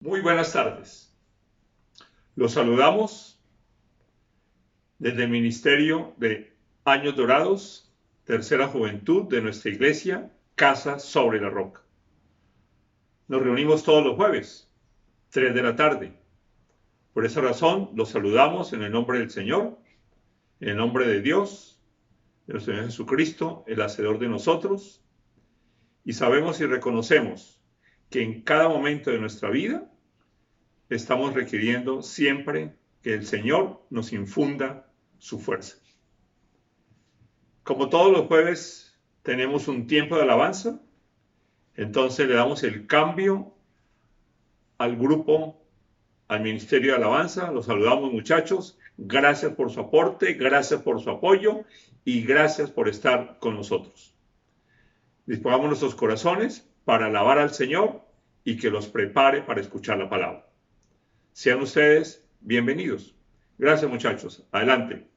Muy buenas tardes. Los saludamos desde el Ministerio de Años Dorados, Tercera Juventud de nuestra iglesia, Casa sobre la Roca. Nos reunimos todos los jueves, 3 de la tarde. Por esa razón, los saludamos en el nombre del Señor, en el nombre de Dios, de nuestro Señor Jesucristo, el Hacedor de nosotros. Y sabemos y reconocemos que en cada momento de nuestra vida estamos requiriendo siempre que el Señor nos infunda su fuerza. Como todos los jueves tenemos un tiempo de alabanza, entonces le damos el cambio al grupo, al Ministerio de Alabanza. Los saludamos, muchachos. Gracias por su aporte, gracias por su apoyo y gracias por estar con nosotros. Dispongamos nuestros corazones para alabar al Señor y que los prepare para escuchar la palabra. Sean ustedes bienvenidos. Gracias, muchachos. Adelante.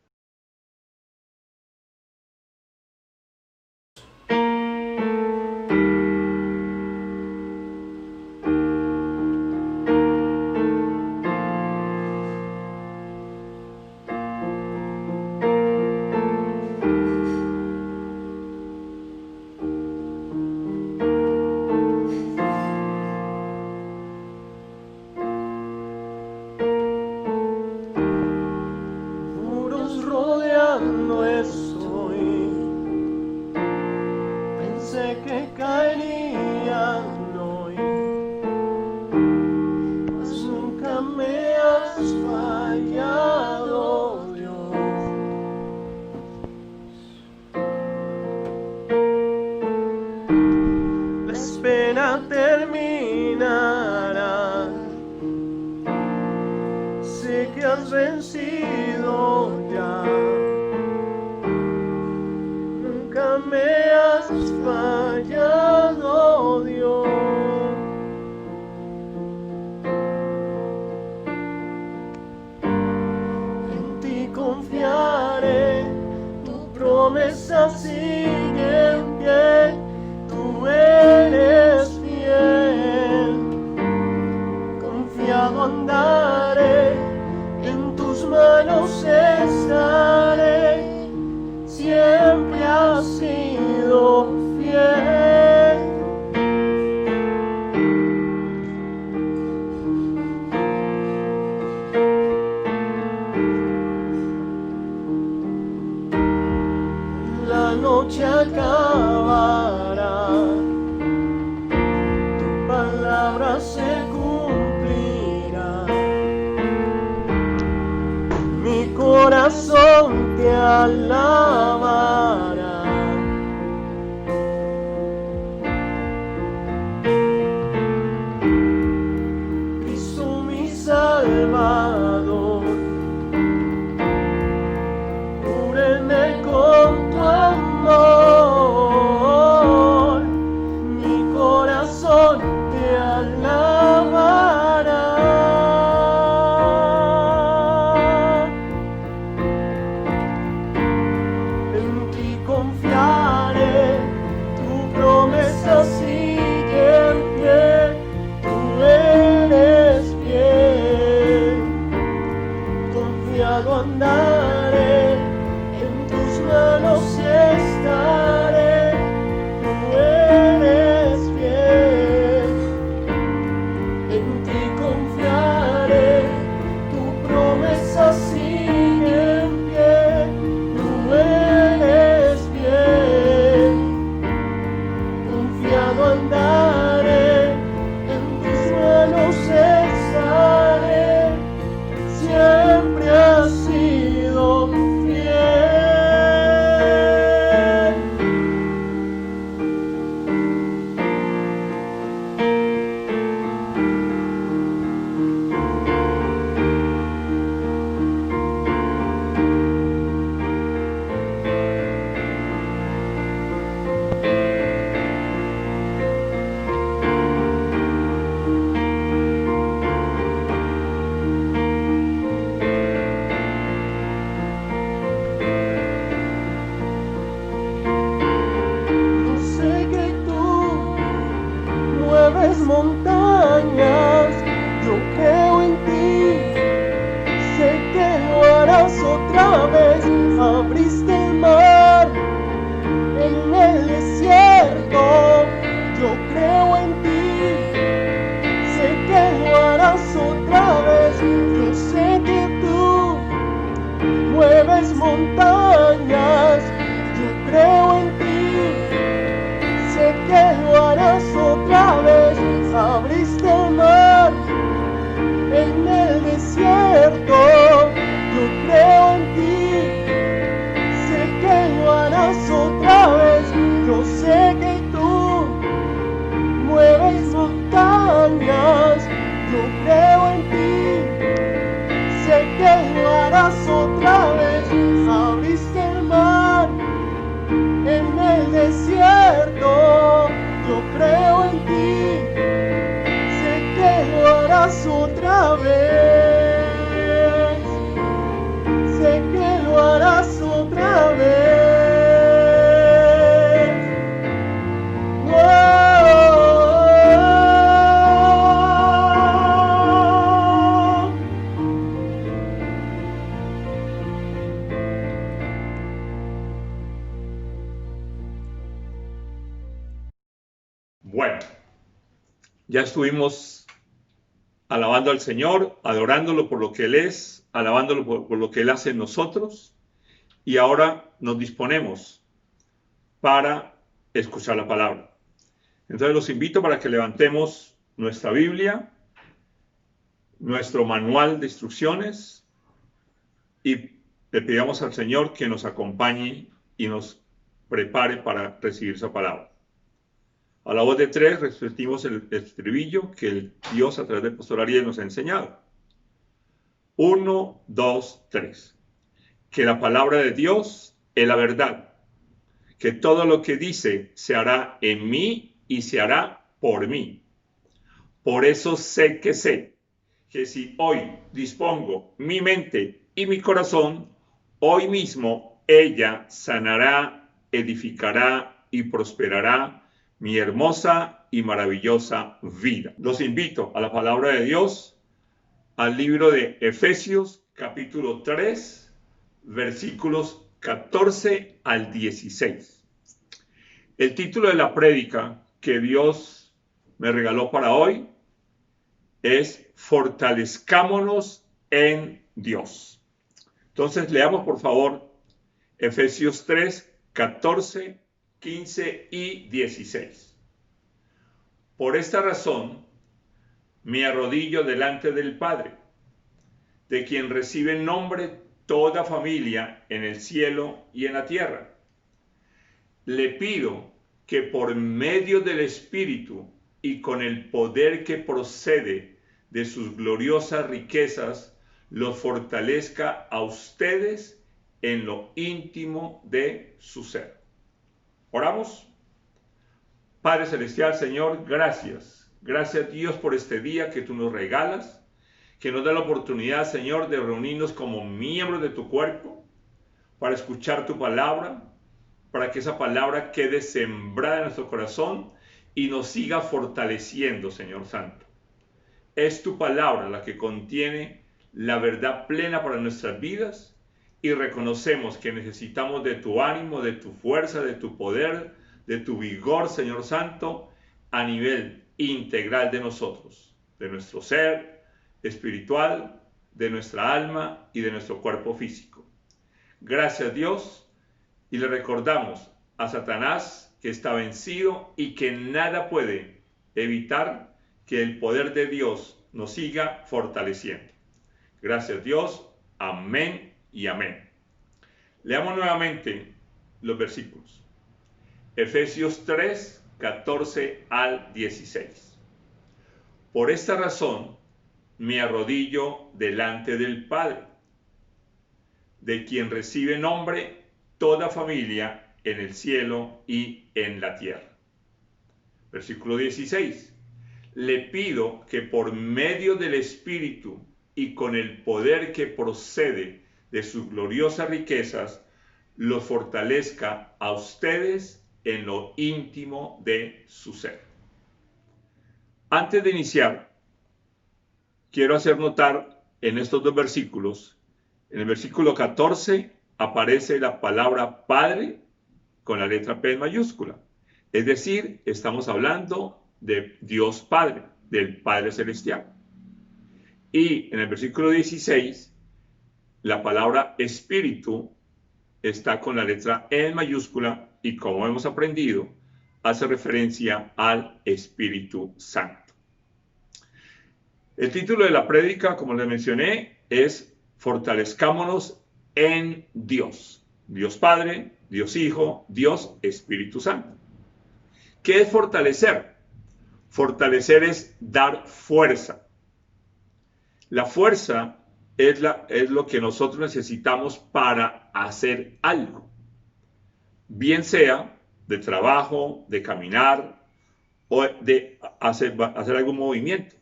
abriste el mar en el desierto. Yo creo en ti, sé que lo harás otra vez. Yo sé que tú mueves montañas. Yo creo en ti, sé que lo harás otra vez. Abriste el mar en el desierto. Yo creo en ti, sé que lo harás otra vez. Yo sé que tú mueves montañas. Yo creo en ti, sé que lo harás otra vez. Abriste el mar en el desierto. Yo creo en ti, sé que lo harás otra vez. Sé que lo harás otra vez. Bueno, ya estuvimos alabando al Señor, adorándolo por lo que Él es, alabándolo por lo que Él hace en nosotros, y ahora nos disponemos para escuchar la palabra. Entonces los invito para que levantemos nuestra Biblia, nuestro manual de instrucciones, y le pidamos al Señor que nos acompañe y nos prepare para recibir esa palabra. A la voz de tres repetimos el estribillo que el Dios a través del pastor Ariel nos ha enseñado. 1, 2, 3. Que la palabra de Dios es la verdad. Que todo lo que dice se hará en mí y se hará por mí. Por eso sé que si hoy dispongo mi mente y mi corazón, hoy mismo ella sanará, edificará y prosperará mi hermosa y maravillosa vida. Los invito a la palabra de Dios, al libro de Efesios, capítulo 3, versículos 14 al 16. El título de la prédica que Dios me regaló para hoy es Fortalezcámonos en Dios. Entonces leamos por favor Efesios 3, 14, 15 y 16. Por esta razón me arrodillo delante del Padre, de quien recibe nombre toda familia en el cielo y en la tierra. Le pido que por medio del Espíritu y con el poder que procede de sus gloriosas riquezas, los fortalezca a ustedes en lo íntimo de su ser. ¿Oramos? Padre Celestial, Señor, gracias. Gracias, Dios, por este día que tú nos regalas, que nos da la oportunidad, Señor, de reunirnos como miembros de tu cuerpo para escuchar tu palabra, para que esa palabra quede sembrada en nuestro corazón y nos siga fortaleciendo, Señor Santo. Es tu palabra la que contiene la verdad plena para nuestras vidas y reconocemos que necesitamos de tu ánimo, de tu fuerza, de tu poder, de tu vigor, Señor Santo, a nivel integral de nosotros, de nuestro ser espiritual, de nuestra alma y de nuestro cuerpo físico. Gracias, Dios, y le recordamos a Satanás que está vencido y que nada puede evitar que el poder de Dios nos siga fortaleciendo. Gracias, Dios. Amén y amén. Leamos nuevamente los versículos. Efesios 3, 14 al 16. Por esta razón me arrodillo delante del Padre, de quien recibe nombre toda familia en el cielo y en la tierra. Versículo 16. Le pido que por medio del Espíritu y con el poder que procede de sus gloriosas riquezas, los fortalezca a ustedes en lo íntimo de su ser. Antes de iniciar, quiero hacer notar en estos dos versículos, en el versículo 14 aparece la palabra Padre con la letra P en mayúscula. Es decir, estamos hablando de Dios Padre, del Padre Celestial. Y en el versículo 16, la palabra Espíritu está con la letra E en mayúscula y, como hemos aprendido, hace referencia al Espíritu Santo. El título de la prédica, como les mencioné, es Fortalezcámonos en Dios. Dios Padre, Dios Hijo, Dios Espíritu Santo. ¿Qué es fortalecer? Fortalecer es dar fuerza. La fuerza es lo que nosotros necesitamos para hacer algo. Bien sea de trabajo, de caminar o de hacer algún movimiento.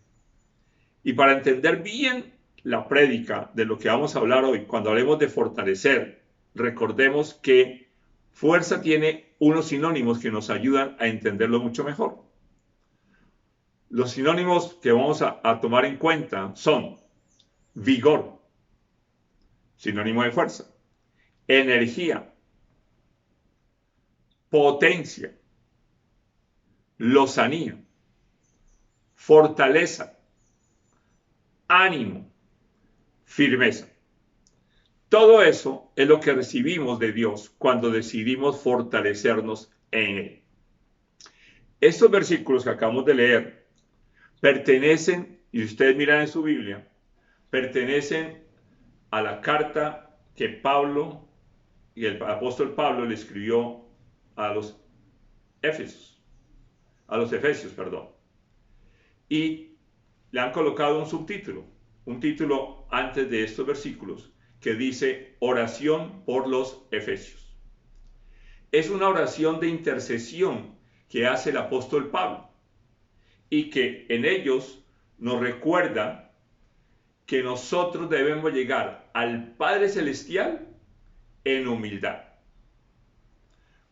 Y para entender bien la prédica de lo que vamos a hablar hoy, cuando hablemos de fortalecer, recordemos que fuerza tiene unos sinónimos que nos ayudan a entenderlo mucho mejor. Los sinónimos que vamos a tomar en cuenta son vigor, sinónimo de fuerza, energía, potencia, lozanía, fortaleza, ánimo, firmeza. Todo eso es lo que recibimos de Dios cuando decidimos fortalecernos en Él. Estos versículos que acabamos de leer pertenecen, y ustedes miran en su Biblia, pertenecen a la carta que Pablo y el apóstol Pablo le escribió a los Efesios, y le han colocado un título antes de estos versículos que dice oración por los Efesios. Es una oración de intercesión que hace el apóstol Pablo y que en ellos nos recuerda que nosotros debemos llegar al Padre Celestial en humildad,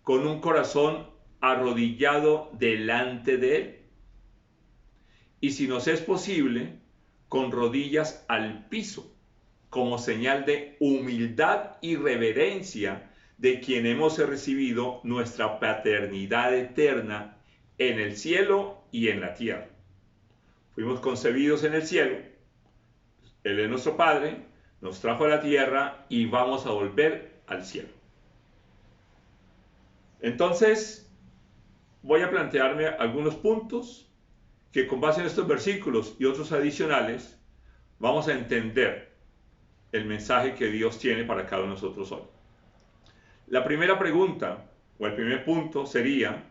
con un corazón arrodillado delante de Él. Y si nos es posible, con rodillas al piso, como señal de humildad y reverencia de quien hemos recibido nuestra paternidad eterna en el cielo y en la tierra. Fuimos concebidos en el cielo, Él es nuestro Padre, nos trajo a la tierra y vamos a volver al cielo. Entonces, voy a plantearme algunos puntos que con base en estos versículos y otros adicionales vamos a entender el mensaje que Dios tiene para cada uno de nosotros hoy. La primera pregunta o el primer punto sería,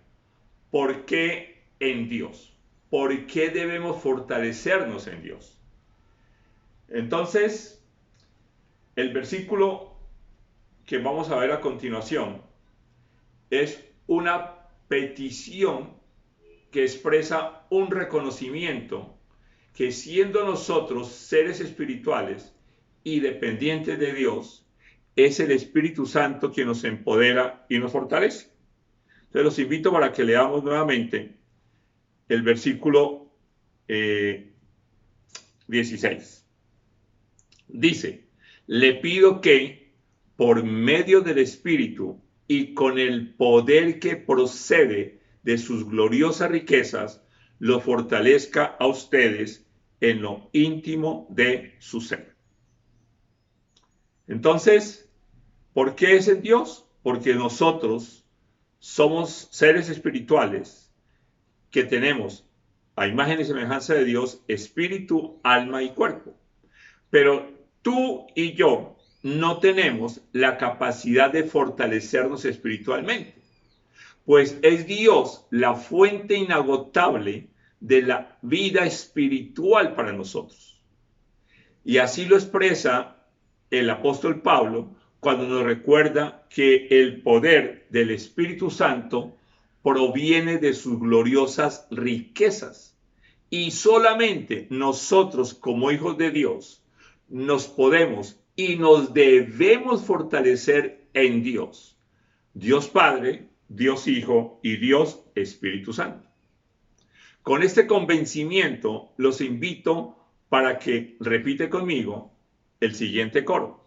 ¿por qué en Dios? ¿Por qué debemos fortalecernos en Dios? Entonces, el versículo que vamos a ver a continuación es una petición que expresa un reconocimiento que, siendo nosotros seres espirituales y dependientes de Dios, es el Espíritu Santo quien nos empodera y nos fortalece. Entonces los invito para que leamos nuevamente el versículo 16. Dice, le pido que por medio del Espíritu y con el poder que procede de sus gloriosas riquezas, lo fortalezca a ustedes en lo íntimo de su ser. Entonces, ¿por qué es en Dios? Porque nosotros somos seres espirituales que tenemos a imagen y semejanza de Dios, espíritu, alma y cuerpo. Pero tú y yo no tenemos la capacidad de fortalecernos espiritualmente, pues es Dios la fuente inagotable de la vida espiritual para nosotros. Y así lo expresa el apóstol Pablo cuando nos recuerda que el poder del Espíritu Santo proviene de sus gloriosas riquezas. Y solamente nosotros, como hijos de Dios, nos podemos y nos debemos fortalecer en Dios. Dios Padre, Dios Hijo y Dios Espíritu Santo. Con este convencimiento los invito para que repite conmigo el siguiente coro.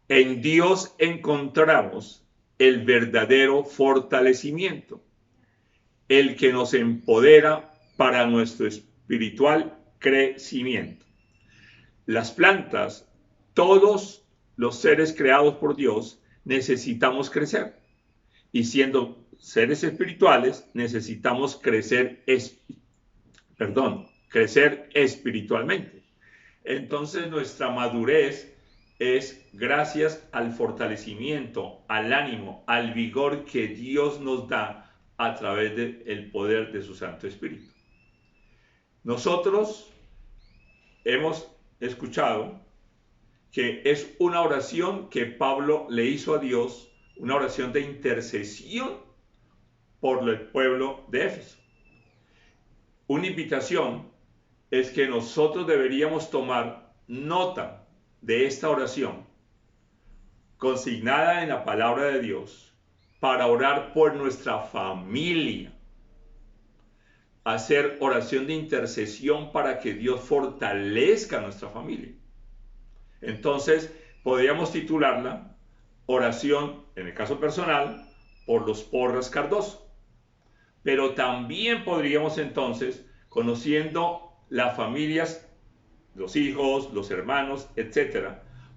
En Dios encontramos el verdadero fortalecimiento, el que nos empodera para nuestro espiritual crecimiento. Las plantas, todos los seres creados por Dios, necesitamos crecer. Y siendo seres espirituales, necesitamos crecer espiritualmente. Entonces nuestra madurez es gracias al fortalecimiento, al ánimo, al vigor que Dios nos da a través del poder de su Santo Espíritu. Nosotros hemos escuchado que es una oración que Pablo le hizo a Dios, una oración de intercesión por el pueblo de Éfeso. Una invitación es que nosotros deberíamos tomar nota de esta oración consignada en la palabra de Dios para orar por nuestra familia, hacer oración de intercesión para que Dios fortalezca nuestra familia. Entonces podríamos titularla oración, en el caso personal, por los Porras Cardoso. Pero también podríamos entonces, conociendo las familias, los hijos, los hermanos, etc.,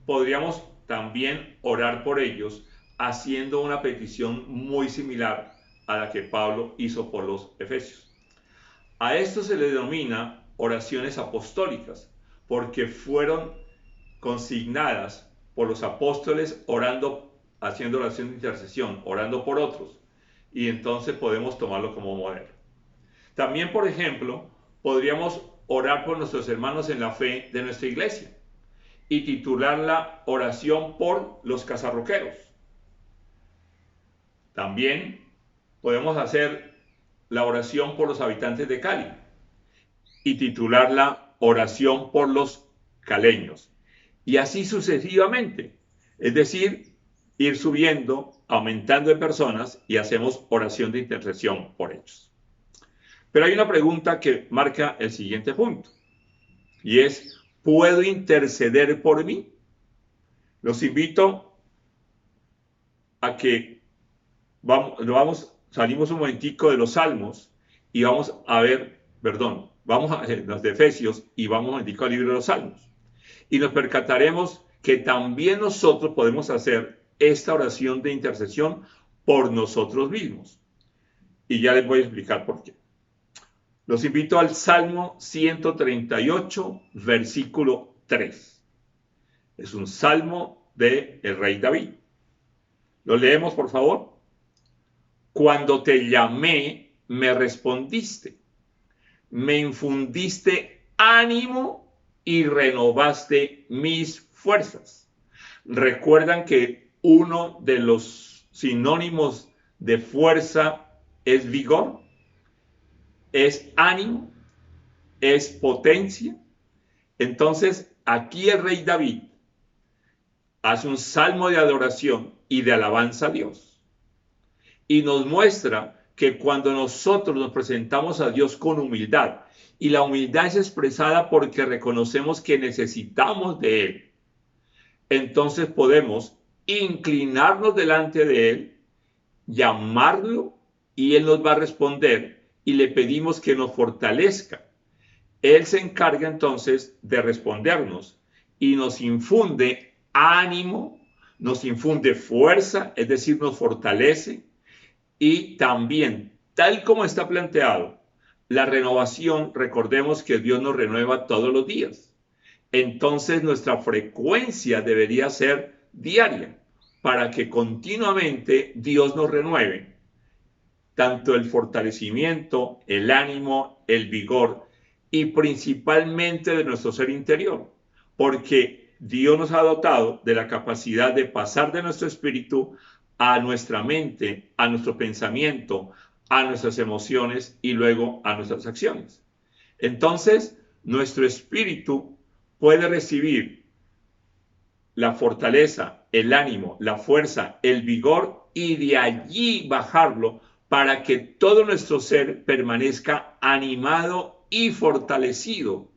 podríamos también orar por ellos haciendo una petición muy similar a la que Pablo hizo por los efesios. A esto se le denomina oraciones apostólicas, porque fueron consignadas por los apóstoles orando, haciendo oración de intercesión, orando por otros, y entonces podemos tomarlo como modelo. También, por ejemplo, podríamos orar por nuestros hermanos en la fe de nuestra iglesia y titularla oración por los casarroqueros. También podemos hacer la oración por los habitantes de Cali y titularla oración por los caleños. Y así sucesivamente. Es decir, ir subiendo, aumentando de personas y hacemos oración de intercesión por ellos. Pero hay una pregunta que marca el siguiente punto. Y es, ¿puedo interceder por mí? Los invito a que salimos un momentico de los Salmos y vamos a los de Efesios y vamos un momentico al libro de los Salmos. Y nos percataremos que también nosotros podemos hacer esta oración de intercesión por nosotros mismos. Y ya les voy a explicar por qué. Los invito al Salmo 138, versículo 3. Es un salmo del rey David. ¿Lo leemos, por favor? Cuando te llamé, me respondiste. Me infundiste ánimo y renovaste mis fuerzas. Recuerdan que uno de los sinónimos de fuerza es vigor, es ánimo, es potencia. Entonces, aquí el rey David hace un salmo de adoración y de alabanza a Dios. Y nos muestra que cuando nosotros nos presentamos a Dios con humildad, y la humildad es expresada porque reconocemos que necesitamos de Él, entonces podemos inclinarnos delante de Él, llamarlo y Él nos va a responder y le pedimos que nos fortalezca. Él se encarga entonces de respondernos y nos infunde ánimo, nos infunde fuerza, es decir, nos fortalece. Y también, tal como está planteado, la renovación, recordemos que Dios nos renueva todos los días. Entonces nuestra frecuencia debería ser diaria para que continuamente Dios nos renueve tanto el fortalecimiento, el ánimo, el vigor y principalmente de nuestro ser interior, porque Dios nos ha dotado de la capacidad de pasar de nuestro espíritu a nuestra mente, a nuestro pensamiento, a nuestras emociones y luego a nuestras acciones. Entonces, nuestro espíritu puede recibir la fortaleza, el ánimo, la fuerza, el vigor y de allí bajarlo para que todo nuestro ser permanezca animado y fortalecido.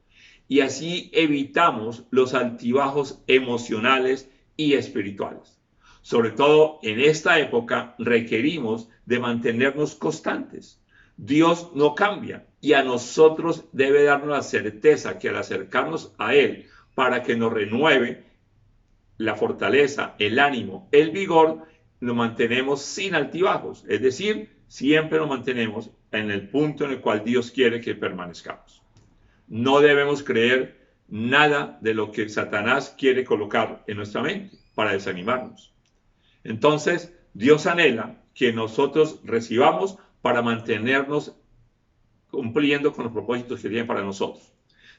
Y así evitamos los altibajos emocionales y espirituales. Sobre todo en esta época requerimos de mantenernos constantes. Dios no cambia y a nosotros debe darnos la certeza que al acercarnos a Él para que nos renueve la fortaleza, el ánimo, el vigor, nos mantenemos sin altibajos. Es decir, siempre nos mantenemos en el punto en el cual Dios quiere que permanezcamos. No debemos creer nada de lo que Satanás quiere colocar en nuestra mente para desanimarnos. Entonces, Dios anhela que nosotros recibamos para mantenernos cumpliendo con los propósitos que tiene para nosotros.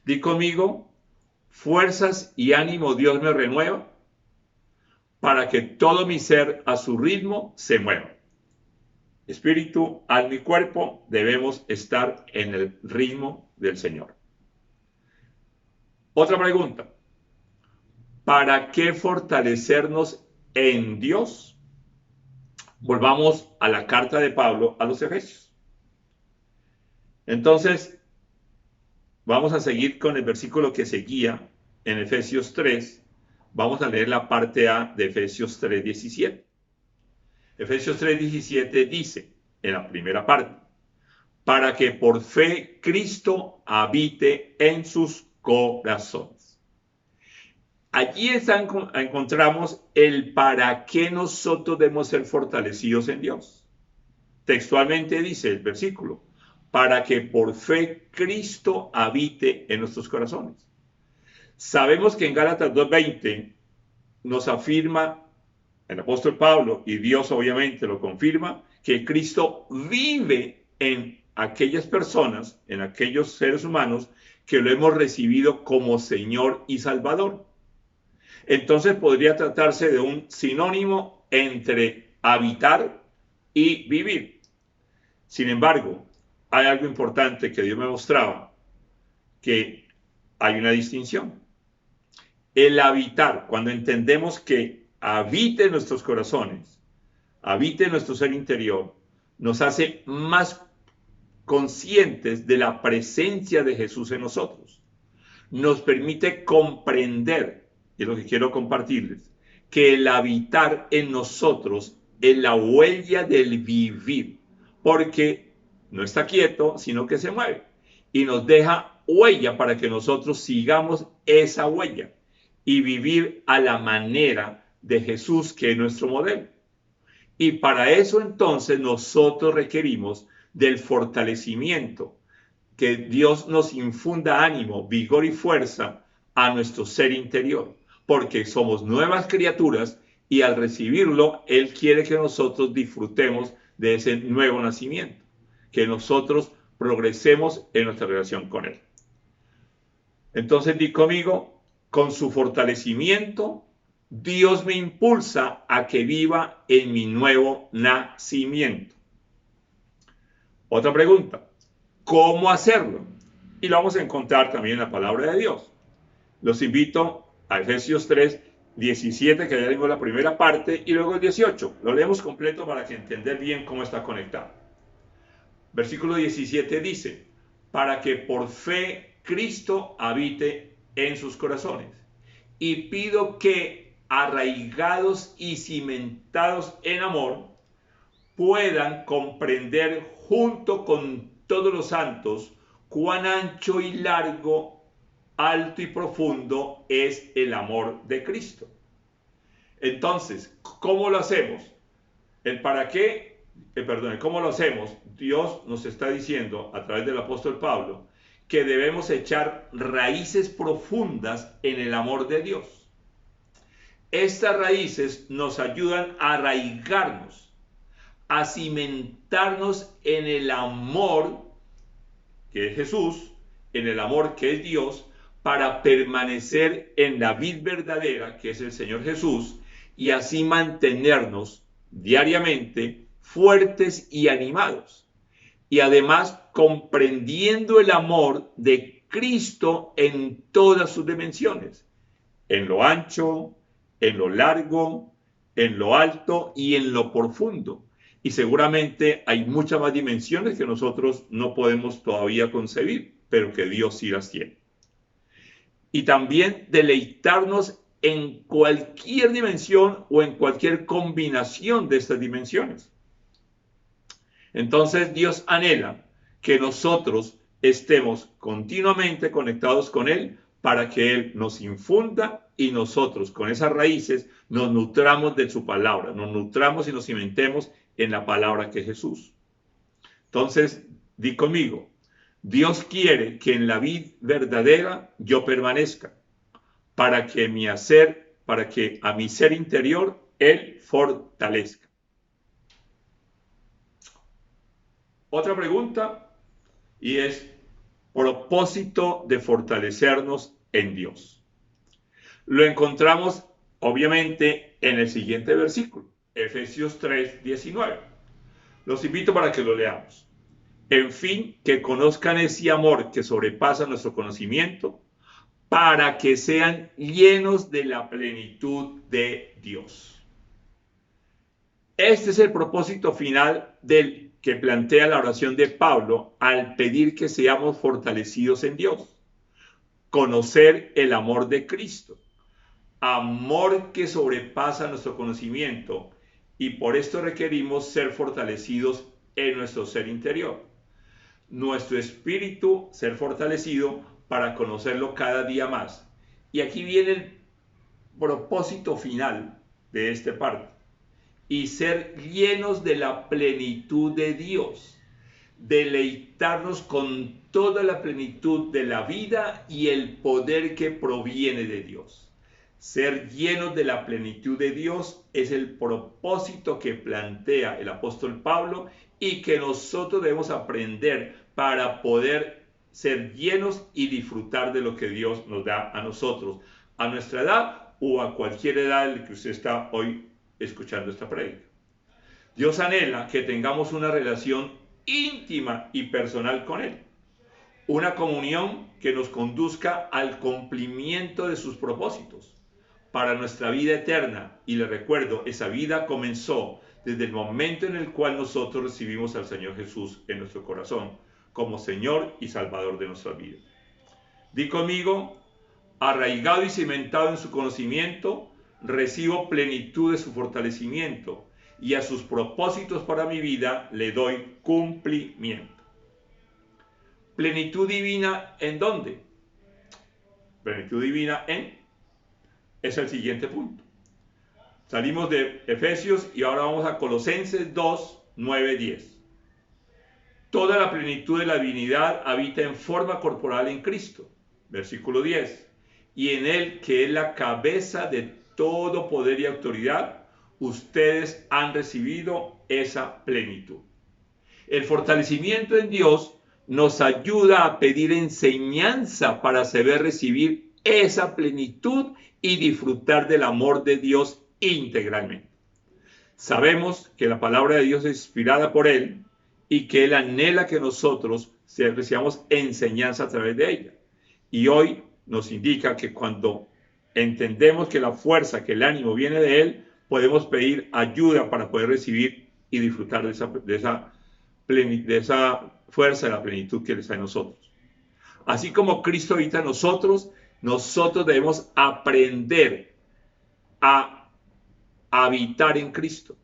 Di conmigo, fuerzas y ánimo Dios me renueva para que todo mi ser a su ritmo se mueva. Espíritu, alma y cuerpo debemos estar en el ritmo del Señor. Otra pregunta. ¿Para qué fortalecernos en Dios? Volvamos a la carta de Pablo a los Efesios. Entonces, vamos a seguir con el versículo que seguía en Efesios 3. Vamos a leer la parte A de Efesios 3:17. Efesios 3:17 dice, en la primera parte, para que por fe Cristo habite en sus corazones. Allí encontramos el para qué nosotros debemos ser fortalecidos en Dios. Textualmente dice el versículo, para que por fe Cristo habite en nuestros corazones. Sabemos que en Gálatas 2:20 nos afirma el apóstol Pablo, y Dios obviamente lo confirma, que Cristo vive en aquellas personas, en aquellos seres humanos que lo hemos recibido como Señor y Salvador. Entonces podría tratarse de un sinónimo entre habitar y vivir. Sin embargo, hay algo importante que Dios me mostraba, que hay una distinción. El habitar, cuando entendemos que habite en nuestros corazones, habite en nuestro ser interior, nos hace más conscientes de la presencia de Jesús en nosotros. Nos permite comprender, y es lo que quiero compartirles, que el habitar en nosotros es la huella del vivir, porque no está quieto, sino que se mueve, y nos deja huella para que nosotros sigamos esa huella y vivir a la manera de Jesús, que es nuestro modelo. Y para eso entonces nosotros requerimos del fortalecimiento, que Dios nos infunda ánimo, vigor y fuerza a nuestro ser interior, porque somos nuevas criaturas y al recibirlo, Él quiere que nosotros disfrutemos de ese nuevo nacimiento, que nosotros progresemos en nuestra relación con Él. Entonces di conmigo, con su fortalecimiento, Dios me impulsa a que viva en mi nuevo nacimiento. Otra pregunta, ¿cómo hacerlo? Y lo vamos a encontrar también en la palabra de Dios. Los invito a Efesios 3:17, que ya tengo la primera parte, y luego el 18. Lo leemos completo para que entender bien cómo está conectado. Versículo 17 dice, para que por fe Cristo habite en sus corazones. Y pido que, arraigados y cimentados en amor, puedan comprender junto con todos los santos cuán ancho y largo, alto y profundo es el amor de Cristo. Entonces, ¿cómo lo hacemos? ¿Cómo lo hacemos? Dios nos está diciendo a través del apóstol Pablo que debemos echar raíces profundas en el amor de Dios. Estas raíces nos ayudan a arraigarnos, a cimentarnos en el amor que es Jesús, en el amor que es Dios, para permanecer en la vid verdadera, que es el Señor Jesús, y así mantenernos diariamente fuertes y animados. Y además comprendiendo el amor de Cristo en todas sus dimensiones, en lo ancho, en lo largo, en lo alto y en lo profundo. Y seguramente hay muchas más dimensiones que nosotros no podemos todavía concebir, pero que Dios sí las tiene. Y también deleitarnos en cualquier dimensión o en cualquier combinación de estas dimensiones. Entonces Dios anhela que nosotros estemos continuamente conectados con Él para que Él nos infunda y nosotros con esas raíces nos nutramos de su palabra, nos nutramos y nos cimentemos en la palabra que es Jesús. Entonces, di conmigo, Dios quiere que en la vid verdadera yo permanezca para que a mi ser interior Él fortalezca. Otra pregunta, y es propósito de fortalecernos en Dios. Lo encontramos obviamente en el siguiente versículo, Efesios 3:19. Los invito para que lo leamos. En fin, que conozcan ese amor que sobrepasa nuestro conocimiento, para que sean llenos de la plenitud de Dios. Este es el propósito final del que plantea la oración de Pablo al pedir que seamos fortalecidos en Dios. Conocer el amor de Cristo. Amor que sobrepasa nuestro conocimiento, y por esto requerimos ser fortalecidos en nuestro ser interior. Nuestro espíritu ser fortalecido para conocerlo cada día más. Y aquí viene el propósito final de esta parte. Y ser llenos de la plenitud de Dios. Deleitarnos con toda la plenitud de la vida y el poder que proviene de Dios. Ser llenos de la plenitud de Dios es el propósito que plantea el apóstol Pablo y que nosotros debemos aprender para poder ser llenos y disfrutar de lo que Dios nos da a nosotros, a nuestra edad o a cualquier edad en la que usted está hoy escuchando esta prédica. Dios anhela que tengamos una relación íntima y personal con Él, una comunión que nos conduzca al cumplimiento de sus propósitos para nuestra vida eterna. Y le recuerdo, esa vida comenzó desde el momento en el cual nosotros recibimos al Señor Jesús en nuestro corazón como Señor y Salvador de nuestra vida. Di conmigo, arraigado y cimentado en su conocimiento, recibo plenitud de su fortalecimiento y a sus propósitos para mi vida le doy cumplimiento. ¿Plenitud divina en dónde? Plenitud divina es el siguiente punto. Salimos de Efesios y ahora vamos a Colosenses 2, 9, 10. Toda la plenitud de la divinidad habita en forma corporal en Cristo. Versículo 10. Y en Él, que es la cabeza de todo poder y autoridad, ustedes han recibido esa plenitud. El fortalecimiento en Dios nos ayuda a pedir enseñanza para saber recibir esa plenitud y disfrutar del amor de Dios integralmente. Sabemos que la palabra de Dios es inspirada por Él y que Él anhela que nosotros recibamos enseñanza a través de ella. Y hoy nos indica que cuando entendemos que la fuerza, que el ánimo viene de Él, podemos pedir ayuda para poder recibir y disfrutar de esa fuerza, de la plenitud que está en nosotros. Así como Cristo habita en nosotros, nosotros debemos aprender a habitar en Cristo,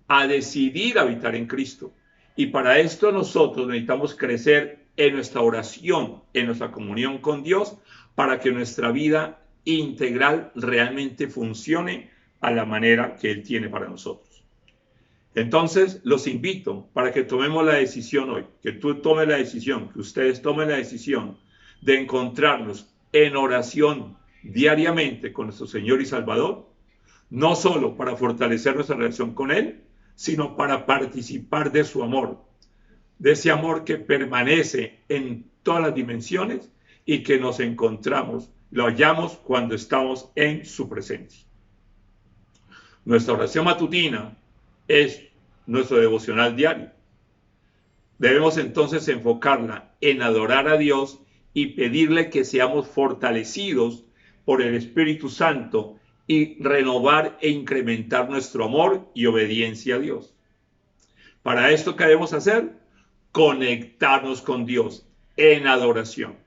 a decidir habitar en Cristo. Y para esto nosotros necesitamos crecer en nuestra oración, en nuestra comunión con Dios, para que nuestra vida integral realmente funcione a la manera que Él tiene para nosotros. Entonces, los invito para que tomemos la decisión hoy, que tú tomes la decisión, que ustedes tomen la decisión de encontrarnos en oración diariamente con nuestro Señor y Salvador, no solo para fortalecer nuestra relación con Él, sino para participar de su amor, de ese amor que permanece en todas las dimensiones y que nos encontramos, lo hallamos cuando estamos en su presencia. Nuestra oración matutina es nuestro devocional diario. Debemos entonces enfocarla en adorar a Dios y pedirle que seamos fortalecidos por el Espíritu Santo y renovar e incrementar nuestro amor y obediencia a Dios. Para esto, ¿qué debemos hacer? Conectarnos con Dios en adoración.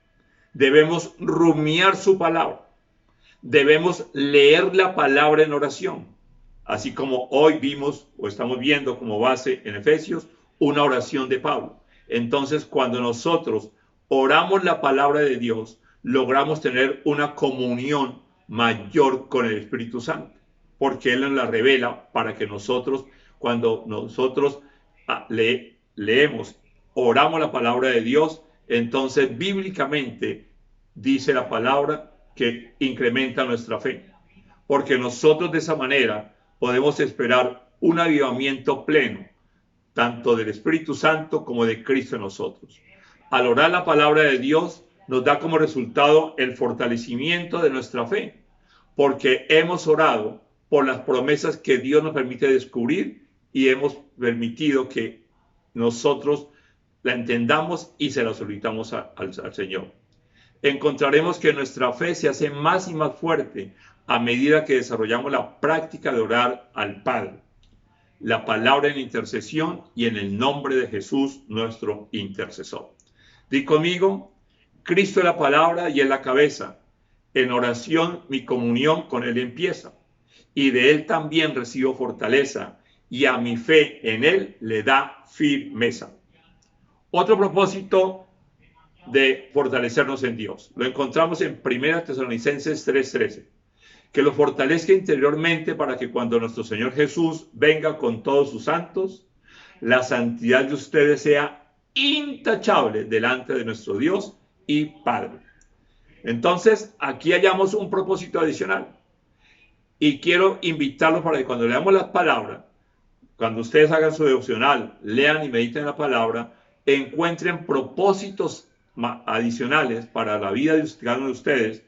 Debemos rumiar su palabra. Debemos leer la palabra en oración, así como hoy vimos o estamos viendo como base en Efesios una oración de Pablo. Entonces, cuando nosotros oramos la palabra de Dios, logramos tener una comunión mayor con el Espíritu Santo, porque Él nos la revela para que nosotros, cuando nosotros leemos, oramos la palabra de Dios, entonces bíblicamente dice la palabra que incrementa nuestra fe, porque nosotros de esa manera podemos esperar un avivamiento pleno, tanto del Espíritu Santo como de Cristo en nosotros. Al orar la palabra de Dios, nos da como resultado el fortalecimiento de nuestra fe, porque hemos orado por las promesas que Dios nos permite descubrir y hemos permitido que nosotros la entendamos y se la solicitamos al Señor. Encontraremos que nuestra fe se hace más y más fuerte a medida que desarrollamos la práctica de orar al Padre, la palabra en intercesión y en el nombre de Jesús, nuestro intercesor. Di conmigo: Cristo es la palabra y es la cabeza. En oración mi comunión con Él empieza, y de Él también recibo fortaleza, y a mi fe en Él le da firmeza. Otro propósito de fortalecernos en Dios lo encontramos en 1 Tesalonicenses 3:13, que lo fortalezca interiormente para que cuando nuestro Señor Jesús venga con todos sus santos, la santidad de ustedes sea intachable delante de nuestro Dios y Padre. Entonces, aquí hallamos un propósito adicional. Y quiero invitarlos para que cuando leamos las palabras, cuando ustedes hagan su devocional, lean y mediten la palabra, encuentren propósitos adicionales para la vida de cada uno de ustedes,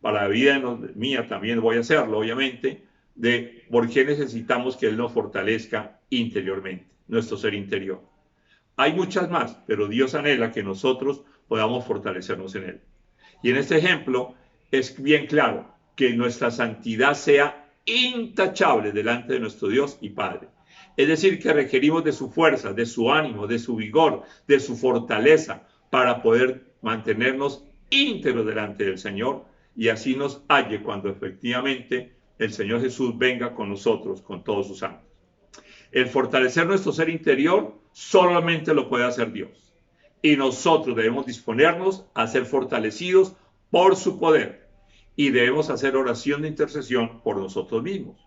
para la vida mía también voy a hacerlo, obviamente, de por qué necesitamos que Él nos fortalezca interiormente, nuestro ser interior. Hay muchas más, pero Dios anhela que nosotros podamos fortalecernos en Él. Y en este ejemplo es bien claro que nuestra santidad sea intachable delante de nuestro Dios y Padre. Es decir, que requerimos de su fuerza, de su ánimo, de su vigor, de su fortaleza para poder mantenernos íntegros delante del Señor y así nos halle cuando efectivamente el Señor Jesús venga con nosotros, con todos sus santos. El fortalecer nuestro ser interior solamente lo puede hacer Dios. Y nosotros debemos disponernos a ser fortalecidos por su poder. Y debemos hacer oración de intercesión por nosotros mismos,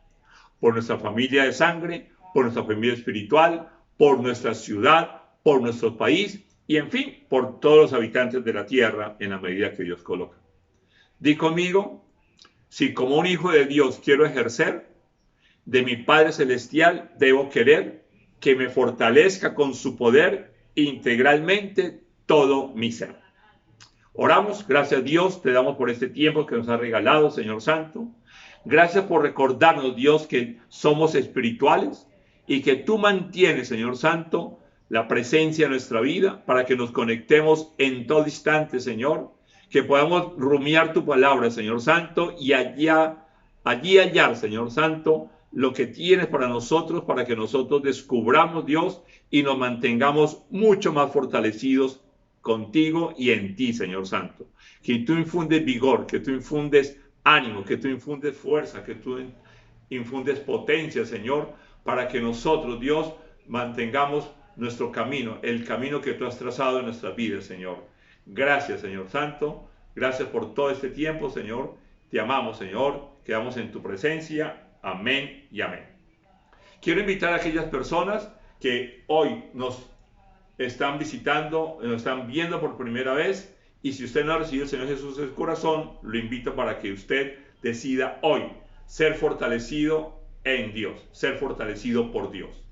por nuestra familia de sangre, por nuestra familia espiritual, por nuestra ciudad, por nuestro país y, en fin, por todos los habitantes de la tierra en la medida que Dios coloca. Di conmigo: si como un hijo de Dios quiero ejercer de mi Padre Celestial, debo querer que me fortalezca con su poder integralmente todo mi ser. Oramos. Gracias, Dios, te damos por este tiempo que nos has regalado, Señor Santo. Gracias por recordarnos, Dios, que somos espirituales y que tú mantienes, Señor Santo, la presencia en nuestra vida para que nos conectemos en todo instante, Señor, que podamos rumiar tu palabra, Señor Santo, y allí hallar, Señor Santo, lo que tienes para nosotros, para que nosotros descubramos, Dios, y nos mantengamos mucho más fortalecidos contigo y en ti, Señor Santo. Que tú infundes vigor, que tú infundes ánimo, que tú infundes fuerza, que tú infundes potencia, Señor, para que nosotros, Dios, mantengamos nuestro camino, el camino que tú has trazado en nuestras vidas, Señor. Gracias, Señor Santo. Gracias por todo este tiempo, Señor. Te amamos, Señor. Quedamos en tu presencia. Amén y amén. Quiero invitar a aquellas personas que hoy nos están visitando, nos están viendo por primera vez, y si usted no ha recibido al Señor Jesús en su corazón, lo invito para que usted decida hoy ser fortalecido en Dios, ser fortalecido por Dios.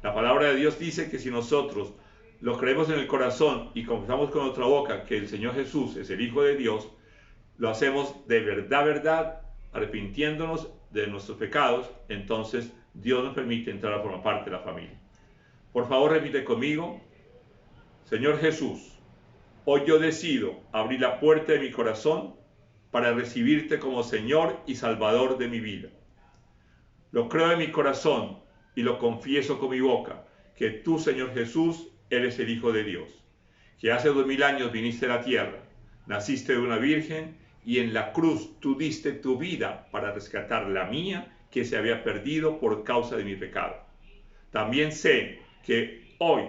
La palabra de Dios dice que si nosotros lo creemos en el corazón y confesamos con nuestra boca que el Señor Jesús es el Hijo de Dios, lo hacemos de verdad, arrepintiéndonos de nuestros pecados, entonces Dios nos permite entrar a formar parte de la familia. Por favor, repite conmigo: Señor Jesús, hoy yo decido abrir la puerta de mi corazón para recibirte como Señor y Salvador de mi vida. Lo creo en mi corazón y lo confieso con mi boca, que tú, Señor Jesús, eres el Hijo de Dios, que hace 2000 años viniste a la tierra, naciste de una virgen y en la cruz tú diste tu vida para rescatar la mía que se había perdido por causa de mi pecado. También sé que hoy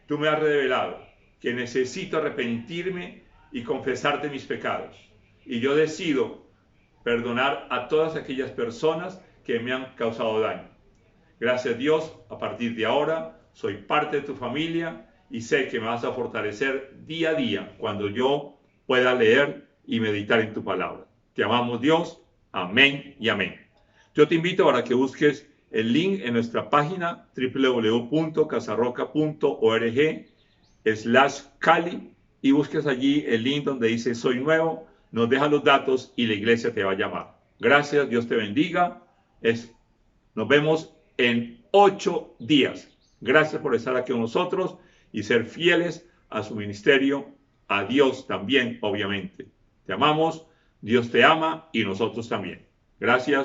tú me has revelado que necesito arrepentirme y confesarte mis pecados. Y yo decido perdonar a todas aquellas personas que me han causado daño. Gracias Dios, a partir de ahora soy parte de tu familia y sé que me vas a fortalecer día a día cuando yo pueda leer y meditar en tu palabra. Te amamos Dios, amén y amén. Yo te invito para que busques el link en nuestra página www.casarroca.org/Cali y busques allí el link donde dice soy nuevo, nos deja los datos y la iglesia te va a llamar. Gracias, Dios te bendiga. Nos vemos en 8 días. Gracias por estar aquí con nosotros y ser fieles a su ministerio, a Dios también, obviamente. Te amamos, Dios te ama y nosotros también. Gracias.